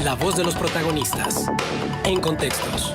La voz de los protagonistas. En Contextos.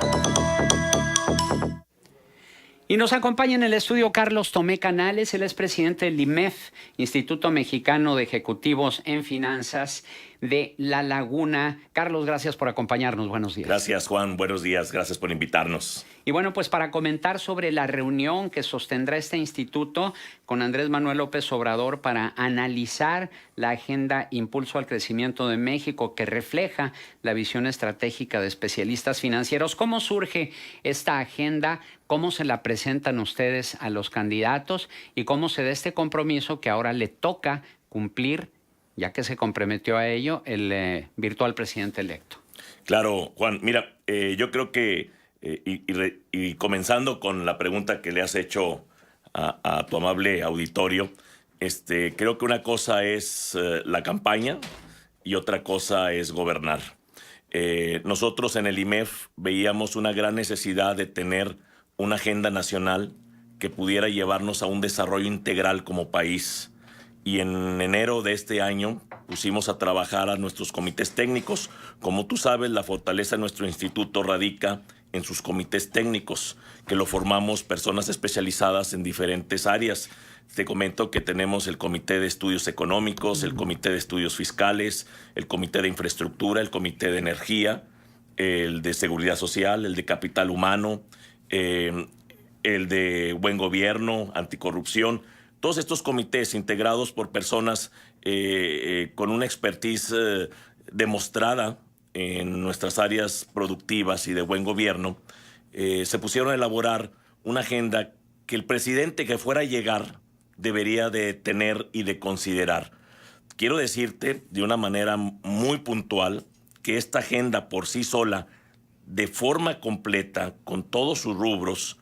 Y nos acompaña en el estudio Carlos Tomé Canales, él es presidente del IMEF, Instituto Mexicano de Ejecutivos en Finanzas de La Laguna. Carlos, gracias por acompañarnos. Buenos días. Gracias, Juan. Buenos días. Gracias por invitarnos. Y bueno, pues para comentar sobre la reunión que sostendrá este instituto con Andrés Manuel López Obrador para analizar la agenda Impulso al Crecimiento de México, que refleja la visión estratégica de especialistas financieros. ¿Cómo surge esta agenda? ¿Cómo se la presentan ustedes a los candidatos? ¿Y cómo se da este compromiso que ahora le toca cumplir, ya que se comprometió a ello, el virtual presidente electo? Claro, Juan. Mira, yo creo que, y comenzando con la pregunta que le has hecho a tu amable auditorio, creo que una cosa es la campaña y otra cosa es gobernar. Nosotros en el IMEF veíamos una gran necesidad de tener una agenda nacional que pudiera llevarnos a un desarrollo integral como país. Y en enero de este año pusimos a trabajar a nuestros comités técnicos. Como tú sabes, la fortaleza de nuestro instituto radica en sus comités técnicos, que lo formamos personas especializadas en diferentes áreas. Te comento que tenemos el Comité de Estudios Económicos, el Comité de Estudios Fiscales, el Comité de Infraestructura, el Comité de Energía, el de Seguridad Social, el de Capital Humano, el de Buen Gobierno, Anticorrupción. Todos estos comités integrados por personas con una expertise demostrada en nuestras áreas productivas y de buen gobierno, se pusieron a elaborar una agenda que el presidente que fuera a llegar debería de tener y de considerar. Quiero decirte de una manera muy puntual que esta agenda por sí sola, de forma completa, con todos sus rubros,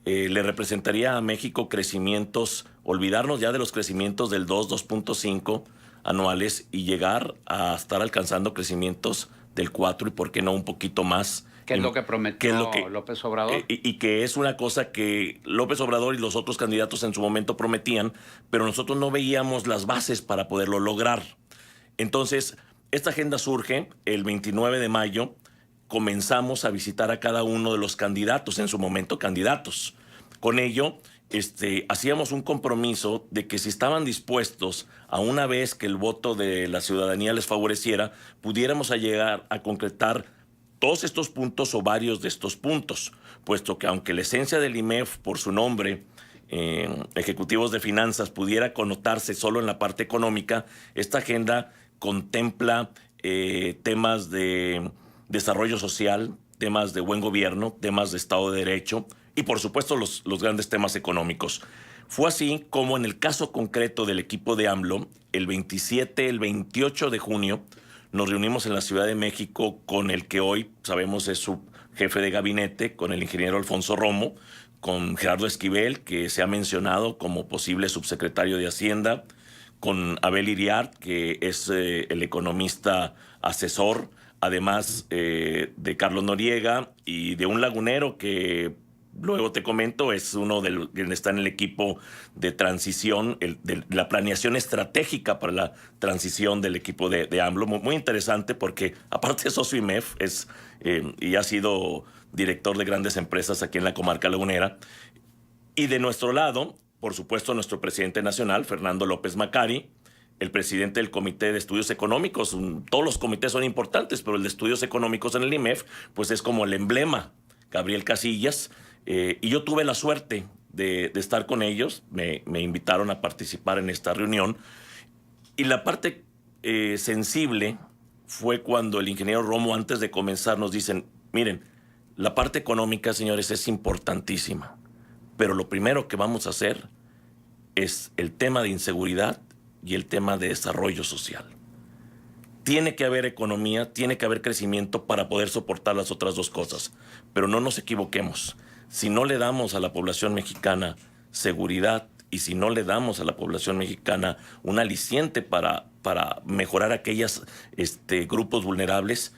le representaría a México crecimientos, olvidarnos ya de los crecimientos del 2.5 anuales y llegar a estar alcanzando crecimientos del 4 y por qué no un poquito más. ¿Qué es lo que prometió López Obrador? Y que es una cosa que López Obrador y los otros candidatos en su momento prometían, pero nosotros no veíamos las bases para poderlo lograr. Entonces, esta agenda surge el 29 de mayo, comenzamos a visitar a cada uno de los candidatos, en su momento candidatos. Con ello, hacíamos un compromiso de que si estaban dispuestos, a una vez que el voto de la ciudadanía les favoreciera, pudiéramos llegar a concretar todos estos puntos o varios de estos puntos, puesto que aunque la esencia del IMEF, por su nombre, Ejecutivos de Finanzas, pudiera connotarse solo en la parte económica, esta agenda contempla temas de desarrollo social, temas de buen gobierno, temas de Estado de Derecho y, por supuesto, los grandes temas económicos. Fue así como en el caso concreto del equipo de AMLO, el 27, el 28 de junio, nos reunimos en la Ciudad de México con el que hoy sabemos es su jefe de gabinete, con el ingeniero Alfonso Romo, con Gerardo Esquivel, que se ha mencionado como posible subsecretario de Hacienda, con Abel Iriart, que es el economista asesor, además de Carlos Noriega y de un lagunero que luego te comento, es uno de los que está en el equipo de transición, de la planeación estratégica para la transición del equipo de AMLO. Muy interesante porque aparte de socio IMEF y ha sido director de grandes empresas aquí en la comarca lagunera. Y de nuestro lado, por supuesto, nuestro presidente nacional, Fernando López Maccari, el presidente del Comité de Estudios Económicos. Todos los comités son importantes, pero el de Estudios Económicos en el IMEF, pues es como el emblema, Gabriel Casillas. Y yo tuve la suerte de estar con ellos, me invitaron a participar en esta reunión. Y la parte sensible fue cuando el ingeniero Romo, antes de comenzar, nos dicen, miren, la parte económica, señores, es importantísima, pero lo primero que vamos a hacer es el tema de inseguridad y el tema de desarrollo social. Tiene que haber economía, tiene que haber crecimiento para poder soportar las otras dos cosas. Pero no nos equivoquemos. Si no le damos a la población mexicana seguridad y si no le damos a la población mexicana un aliciente para mejorar aquellos grupos vulnerables,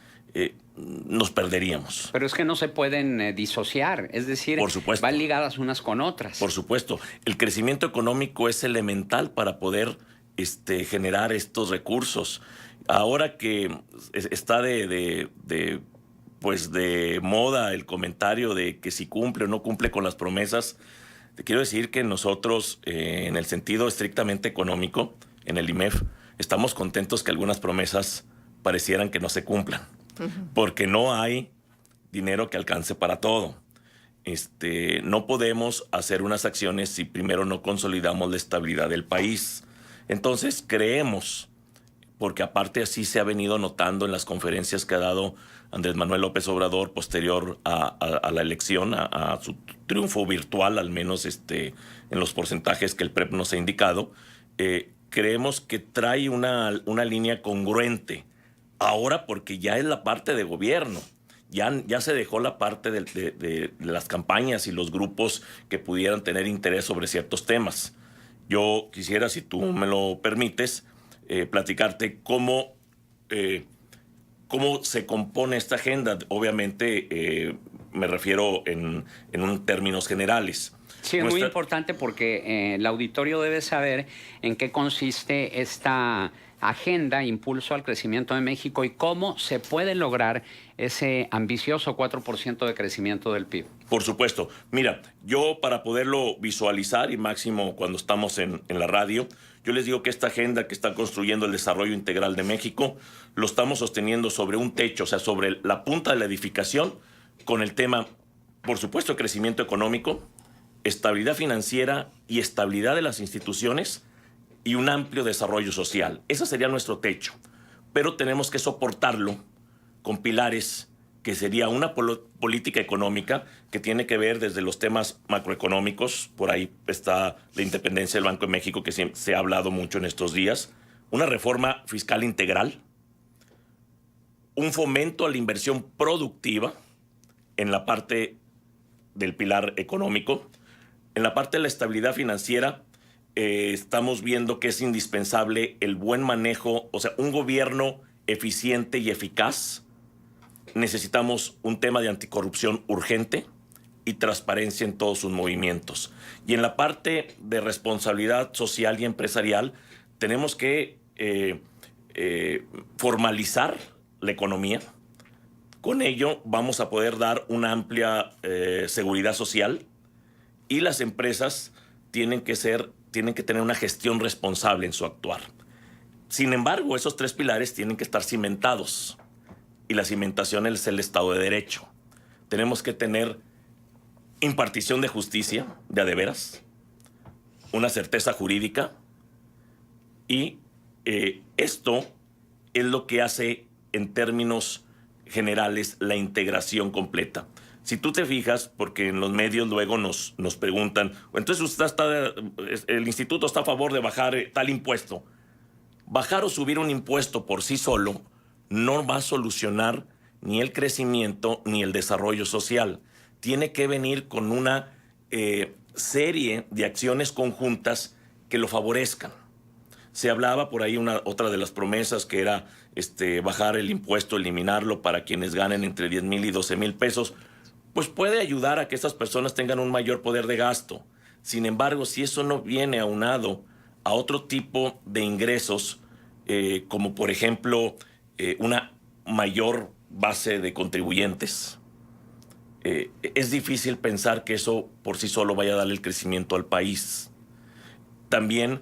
nos perderíamos. Pero es que no se pueden disociar, es decir, por supuesto, van ligadas unas con otras. Por supuesto. El crecimiento económico es elemental para poder generar estos recursos. ahora que está pues de moda el comentario de que si cumple o no cumple con las promesas, te quiero decir que nosotros, en el sentido estrictamente económico, en el IMEF, estamos contentos que algunas promesas parecieran que no se cumplan, porque no hay dinero que alcance para todo. No podemos hacer unas acciones si primero no consolidamos la estabilidad del país. Entonces creemos, porque aparte así se ha venido notando en las conferencias que ha dado Andrés Manuel López Obrador posterior a la elección, a su triunfo virtual, al menos en los porcentajes que el PREP nos ha indicado, creemos que trae una línea congruente. Ahora, porque ya es la parte de gobierno. Ya se dejó la parte de las campañas y los grupos que pudieran tener interés sobre ciertos temas. Yo quisiera, si tú me lo permites, platicarte cómo se compone esta agenda. Obviamente me refiero en términos generales. Sí, es muy importante porque el auditorio debe saber en qué consiste esta agenda, impulso al crecimiento de México y cómo se puede lograr ese ambicioso 4% de crecimiento del PIB. Por supuesto. Mira, yo para poderlo visualizar y máximo cuando estamos en la radio, yo les digo que esta agenda que está construyendo el desarrollo integral de México lo estamos sosteniendo sobre un techo, o sea, sobre la punta de la edificación con el tema, por supuesto, de crecimiento económico, estabilidad financiera y estabilidad de las instituciones y un amplio desarrollo social. Ese sería nuestro techo. Pero tenemos que soportarlo con pilares que sería una política económica que tiene que ver desde los temas macroeconómicos. Por ahí está la independencia del Banco de México, que se ha hablado mucho en estos días. Una reforma fiscal integral. Un fomento a la inversión productiva en la parte del pilar económico. En la parte de la estabilidad financiera, estamos viendo que es indispensable el buen manejo, o sea, un gobierno eficiente y eficaz. Necesitamos un tema de anticorrupción urgente y transparencia en todos sus movimientos. Y en la parte de responsabilidad social y empresarial, tenemos que formalizar la economía. Con ello vamos a poder dar una amplia seguridad social y las empresas tienen que tener una gestión responsable en su actuar. Sin embargo, esos tres pilares tienen que estar cimentados y la cimentación es el Estado de Derecho. Tenemos que tener impartición de justicia, de a de veras, una certeza jurídica y esto es lo que hace en términos generales la integración completa. Si tú te fijas, porque en los medios luego nos preguntan, entonces el instituto está a favor de bajar tal impuesto. Bajar o subir un impuesto por sí solo no va a solucionar ni el crecimiento ni el desarrollo social. Tiene que venir con una serie de acciones conjuntas que lo favorezcan. Se hablaba por ahí otra de las promesas que era bajar el impuesto, eliminarlo para quienes ganen entre 10,000 y 12,000 pesos. Pues puede ayudar a que estas personas tengan un mayor poder de gasto. Sin embargo, si eso no viene aunado a otro tipo de ingresos, como por ejemplo una mayor base de contribuyentes, es difícil pensar que eso por sí solo vaya a darle el crecimiento al país. También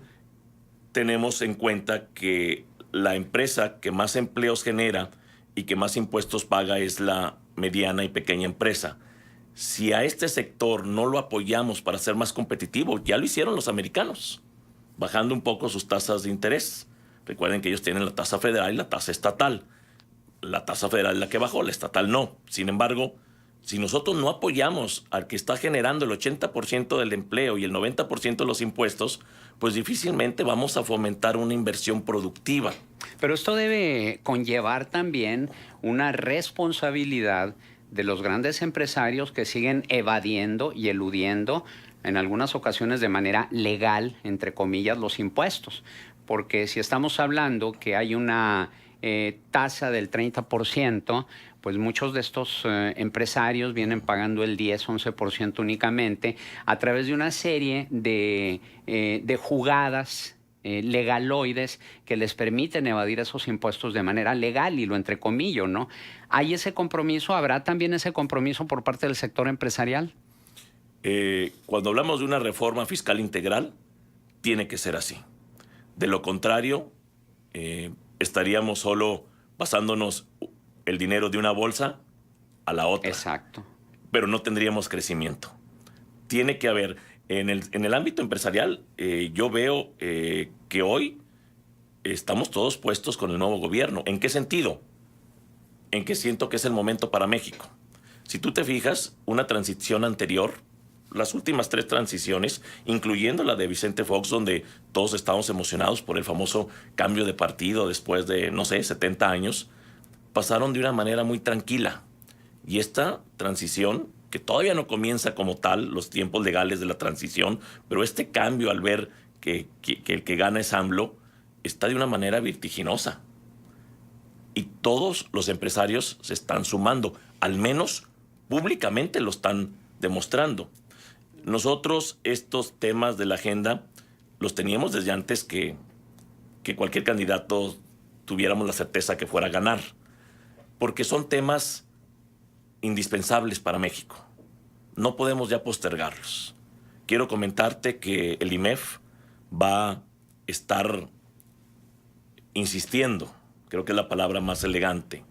tenemos en cuenta que la empresa que más empleos genera y que más impuestos paga es la mediana y pequeña empresa. Si a este sector no lo apoyamos para ser más competitivo, ya lo hicieron los americanos, bajando un poco sus tasas de interés. Recuerden que ellos tienen la tasa federal y la tasa estatal. La tasa federal es la que bajó, la estatal no. Sin embargo, si nosotros no apoyamos al que está generando el 80% del empleo y el 90% de los impuestos, pues difícilmente vamos a fomentar una inversión productiva. Pero esto debe conllevar también una responsabilidad de los grandes empresarios que siguen evadiendo y eludiendo, en algunas ocasiones de manera legal, entre comillas, los impuestos. Porque si estamos hablando que hay una tasa del 30%, pues muchos de estos empresarios vienen pagando el 10-11% únicamente a través de una serie de jugadas legaloides que les permiten evadir esos impuestos de manera legal, y lo entrecomillo, ¿no? ¿Hay ese compromiso? ¿Habrá también ese compromiso por parte del sector empresarial? Cuando hablamos de una reforma fiscal integral, tiene que ser así. De lo contrario, estaríamos solo pasándonos el dinero de una bolsa a la otra. Exacto. Pero no tendríamos crecimiento. Tiene que haber, en el ámbito empresarial, yo veo que hoy estamos todos puestos con el nuevo gobierno. ¿En qué sentido? En que siento que es el momento para México. Si tú te fijas, una transición anterior, las últimas 3 transiciones, incluyendo la de Vicente Fox, donde todos estábamos emocionados por el famoso cambio de partido después de, no sé, 70 años, pasaron de una manera muy tranquila. Y esta transición, que todavía no comienza como tal, los tiempos legales de la transición, pero este cambio al ver que el que gana es AMLO, está de una manera vertiginosa. Y todos los empresarios se están sumando, al menos públicamente lo están demostrando. Nosotros estos temas de la agenda los teníamos desde antes que cualquier candidato tuviéramos la certeza que fuera a ganar, porque son temas indispensables para México. No podemos ya postergarlos. Quiero comentarte que el IMEF va a estar insistiendo, creo que es la palabra más elegante,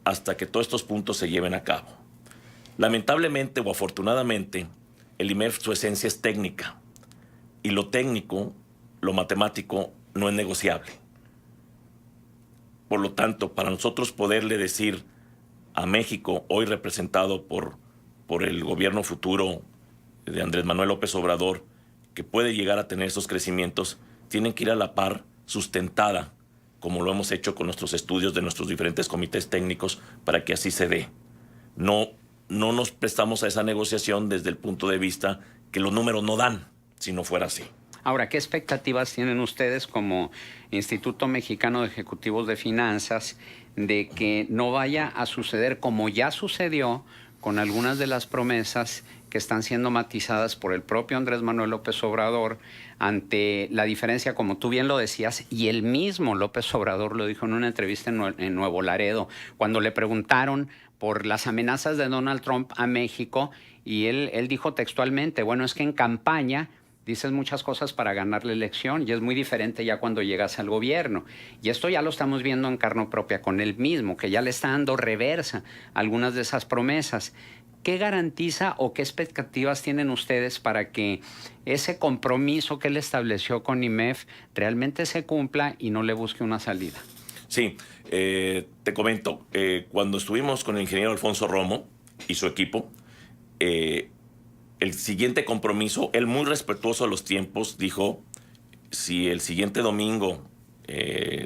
hasta que todos estos puntos se lleven a cabo. Lamentablemente o afortunadamente, el IMEF, su esencia es técnica, y lo técnico, lo matemático, no es negociable. Por lo tanto, para nosotros poderle decir a México, hoy representado por el gobierno futuro de Andrés Manuel López Obrador, que puede llegar a tener esos crecimientos, tienen que ir a la par, sustentada, como lo hemos hecho con nuestros estudios de nuestros diferentes comités técnicos, para que así se dé. No nos prestamos a esa negociación desde el punto de vista que los números no dan, si no fuera así. Ahora, ¿qué expectativas tienen ustedes como Instituto Mexicano de Ejecutivos de Finanzas de que no vaya a suceder como ya sucedió con algunas de las promesas que están siendo matizadas por el propio Andrés Manuel López Obrador ante la diferencia, como tú bien lo decías, y el mismo López Obrador lo dijo en una entrevista en Nuevo Laredo, cuando le preguntaron por las amenazas de Donald Trump a México, y él dijo textualmente, bueno, es que en campaña dices muchas cosas para ganar la elección y es muy diferente ya cuando llegas al gobierno. Y esto ya lo estamos viendo en carne propia con él mismo, que ya le está dando reversa a algunas de esas promesas. ¿Qué garantiza o qué expectativas tienen ustedes para que ese compromiso que él estableció con IMEF realmente se cumpla y no le busque una salida? Sí, te comento, cuando estuvimos con el ingeniero Alfonso Romo y su equipo, el siguiente compromiso, él muy respetuoso a los tiempos, dijo, si el siguiente domingo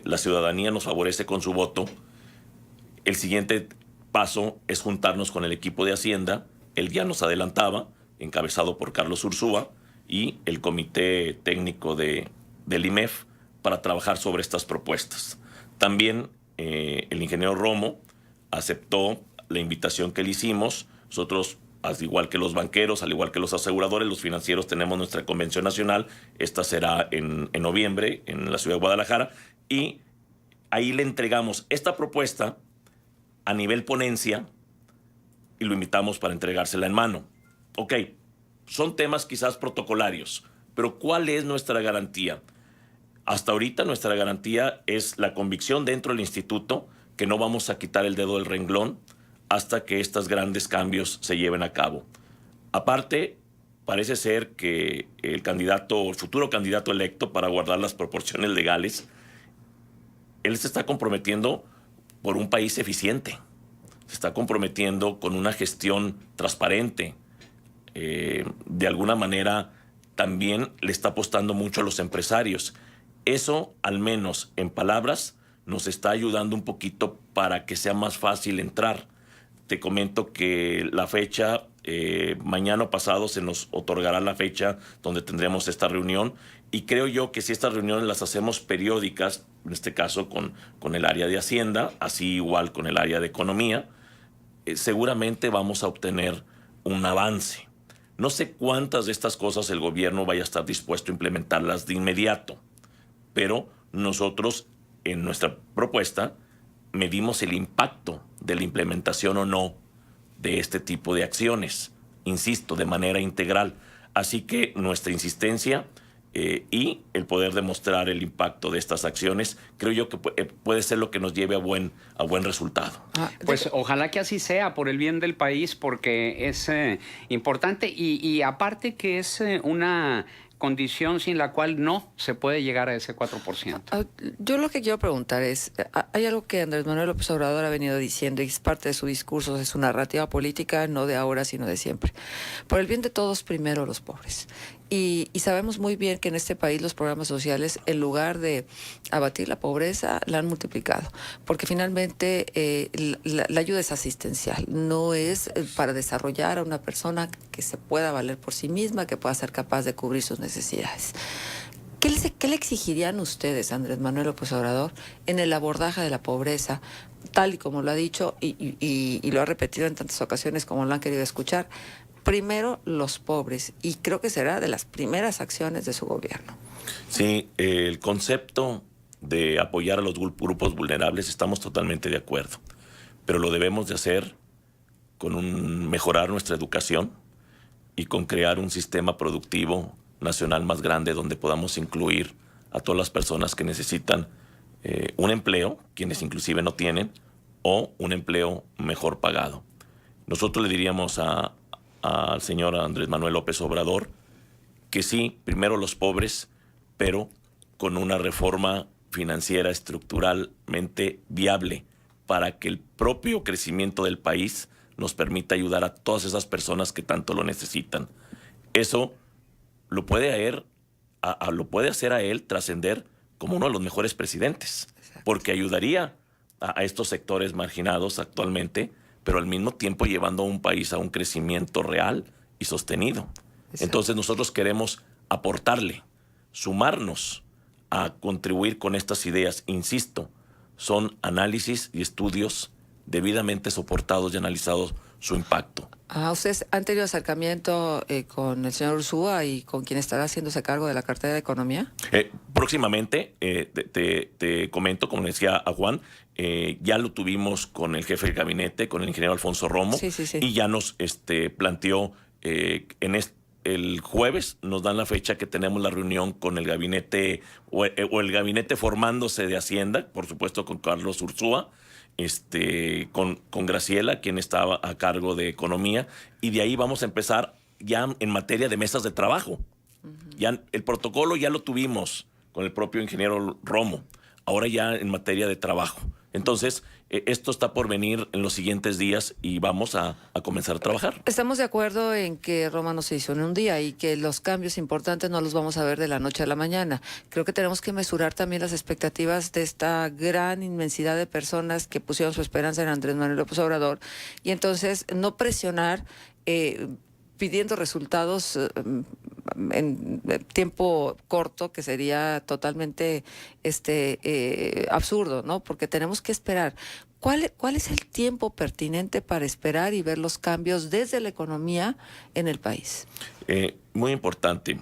la ciudadanía nos favorece con su voto, el siguiente paso es juntarnos con el equipo de Hacienda. Él ya nos adelantaba, encabezado por Carlos Ursúa y el comité técnico del IMEF, para trabajar sobre estas propuestas. También el ingeniero Romo aceptó la invitación que le hicimos. Nosotros, al igual que los banqueros, al igual que los aseguradores, los financieros, tenemos nuestra convención nacional. Esta será en noviembre en la ciudad de Guadalajara, y ahí le entregamos esta propuesta a nivel ponencia y lo invitamos para entregársela en mano. Ok, son temas quizás protocolarios, pero ¿cuál es nuestra garantía? Hasta ahorita nuestra garantía es la convicción dentro del instituto que no vamos a quitar el dedo del renglón hasta que estos grandes cambios se lleven a cabo. Aparte, parece ser que el futuro candidato electo, para guardar las proporciones legales, él se está comprometiendo por un país eficiente. Se está comprometiendo con una gestión transparente. De alguna manera, también le está apostando mucho a los empresarios. Eso, al menos en palabras, nos está ayudando un poquito para que sea más fácil entrar. Te comento que la fecha, mañana o pasado se nos otorgará la fecha donde tendremos esta reunión, y creo yo que si estas reuniones las hacemos periódicas, en este caso con el área de Hacienda, así igual con el área de Economía, seguramente vamos a obtener un avance. No sé cuántas de estas cosas el gobierno vaya a estar dispuesto a implementarlas de inmediato, pero nosotros en nuestra propuesta medimos el impacto de la implementación o no de este tipo de acciones, insisto, de manera integral. Así que nuestra insistencia y el poder demostrar el impacto de estas acciones, creo yo que puede ser lo que nos lleve a buen resultado. Pues ojalá que así sea, por el bien del país, porque es importante y aparte que es una condición sin la cual no se puede llegar a ese 4%. Yo lo que quiero preguntar es, hay algo que Andrés Manuel López Obrador ha venido diciendo y es parte de su discurso, de su narrativa política, no de ahora, sino de siempre. Por el bien de todos, primero los pobres. Y sabemos muy bien que en este país los programas sociales, en lugar de abatir la pobreza, la han multiplicado. Porque finalmente la ayuda es asistencial, no es para desarrollar a una persona que se pueda valer por sí misma, que pueda ser capaz de cubrir sus necesidades. ¿Qué le exigirían ustedes, Andrés Manuel López Obrador, en el abordaje de la pobreza, tal y como lo ha dicho y lo ha repetido en tantas ocasiones como lo han querido escuchar? Primero los pobres, y creo que será de las primeras acciones de su gobierno. Sí, el concepto de apoyar a los grupos vulnerables estamos totalmente de acuerdo, pero lo debemos de hacer con mejorar nuestra educación y con crear un sistema productivo nacional más grande donde podamos incluir a todas las personas que necesitan un empleo, quienes inclusive no tienen, o un empleo mejor pagado. Nosotros le diríamos al señor Andrés Manuel López Obrador que sí, primero los pobres, pero con una reforma financiera estructuralmente viable para que el propio crecimiento del país nos permita ayudar a todas esas personas que tanto lo necesitan. Eso lo puede hacer a él trascender como uno de los mejores presidentes, porque ayudaría a estos sectores marginados actualmente, pero al mismo tiempo llevando a un país a un crecimiento real y sostenido. Exacto. Entonces nosotros queremos aportarle, sumarnos a contribuir con estas ideas. Insisto, son análisis y estudios debidamente soportados y analizados su impacto. ¿Ustedes han tenido acercamiento con el señor Ursúa y con quien estará haciéndose cargo de la cartera de Economía? Próximamente, te comento, como decía a Juan, ya lo tuvimos con el jefe del gabinete, con el ingeniero Alfonso Romo, sí. Y ya nos planteó el jueves, nos dan la fecha que tenemos la reunión con el gabinete o el gabinete formándose de Hacienda, por supuesto con Carlos Ursúa, con Graciela, quien estaba a cargo de Economía, y de ahí vamos a empezar ya en materia de mesas de trabajo. Ya el protocolo ya lo tuvimos con el propio ingeniero Romo, ahora ya en materia de trabajo. Entonces, esto está por venir en los siguientes días y vamos a comenzar a trabajar. Estamos de acuerdo en que Roma no se hizo en un día y que los cambios importantes no los vamos a ver de la noche a la mañana. Creo que tenemos que mesurar también las expectativas de esta gran inmensidad de personas que pusieron su esperanza en Andrés Manuel López Obrador y entonces no presionar pidiendo resultados en tiempo corto, que sería totalmente absurdo, ¿no? Porque tenemos que esperar. ¿Cuál es el tiempo pertinente para esperar y ver los cambios desde la economía en el país? Muy importante.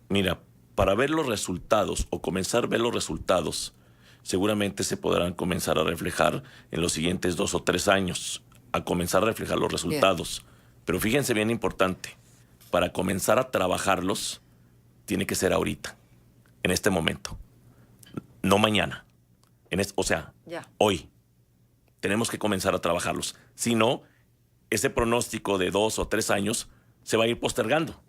Mira, para ver los resultados o comenzar a ver los resultados, seguramente se podrán comenzar a reflejar en los siguientes 2 o 3 años, a comenzar a reflejar los resultados. Bien. Pero fíjense bien importante, para comenzar a trabajarlos, tiene que ser ahorita, en este momento, no mañana, hoy. Tenemos que comenzar a trabajarlos. Si no, ese pronóstico de 2 o 3 años se va a ir postergando.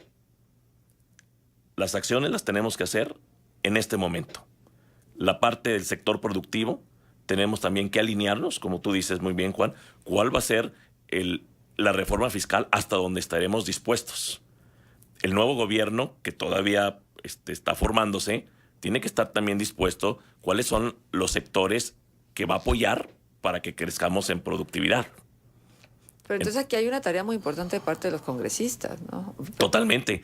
Las acciones las tenemos que hacer en este momento. La parte del sector productivo, tenemos también que alinearnos, como tú dices muy bien, Juan, cuál va a ser la reforma fiscal hasta donde estaremos dispuestos. El nuevo gobierno, que todavía está formándose, tiene que estar también dispuesto cuáles son los sectores que va a apoyar para que crezcamos en productividad. Pero entonces aquí hay una tarea muy importante de parte de los congresistas, ¿no? Totalmente.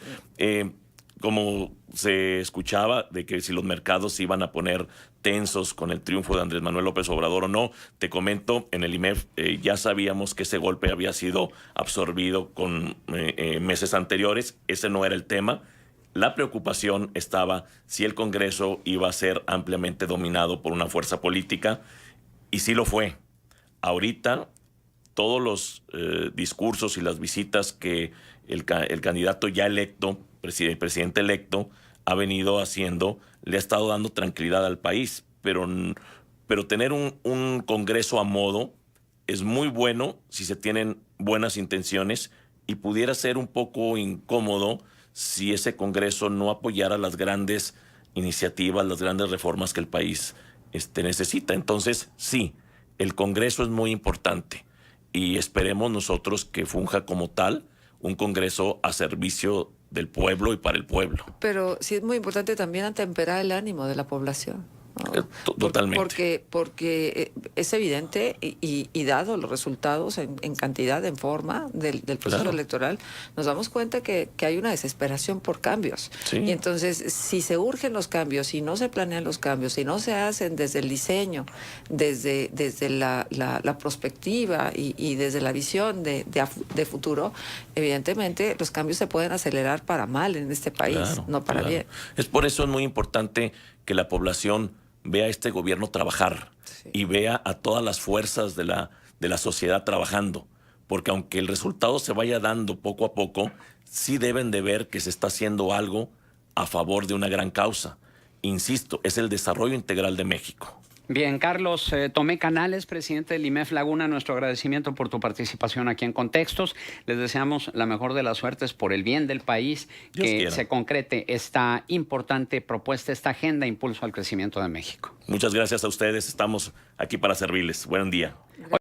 Como se escuchaba de que si los mercados se iban a poner tensos con el triunfo de Andrés Manuel López Obrador o no, te comento, en el IMEF ya sabíamos que ese golpe había sido absorbido con meses anteriores, ese no era el tema. La preocupación estaba si el Congreso iba a ser ampliamente dominado por una fuerza política, y sí lo fue. Ahorita, todos los discursos y las visitas que el candidato ya electo, presidente electo, ha venido haciendo, le ha estado dando tranquilidad al país. Pero tener un Congreso a modo es muy bueno si se tienen buenas intenciones, y pudiera ser un poco incómodo si ese Congreso no apoyara las grandes iniciativas, las grandes reformas que el país necesita. Entonces, sí, el Congreso es muy importante, y esperemos nosotros que funja como tal, un Congreso a servicio del pueblo y para el pueblo. Pero sí es muy importante también atemperar el ánimo de la población, ¿no? Totalmente. Porque es evidente y dado los resultados en cantidad, en forma del proceso Claro. electoral, nos damos cuenta que hay una desesperación por cambios. Sí. Y entonces, si se urgen los cambios, si no se planean los cambios, si no se hacen desde el diseño, desde la perspectiva y desde la visión de futuro, evidentemente los cambios se pueden acelerar para mal en este país, Claro, no para claro. bien. Es por eso es muy importante que la población vea a este gobierno trabajar, Sí. y vea a todas las fuerzas de la sociedad trabajando, porque aunque el resultado se vaya dando poco a poco, sí deben de ver que se está haciendo algo a favor de una gran causa. Insisto, es el desarrollo integral de México. Bien, Carlos Tomé Canales, presidente del IMEF Laguna, nuestro agradecimiento por tu participación aquí en Contextos. Les deseamos la mejor de las suertes por el bien del país, Dios que quiera. se concrete esta importante propuesta, esta agenda Impulso al Crecimiento de México. Muchas gracias a ustedes, estamos aquí para servirles. Buen día.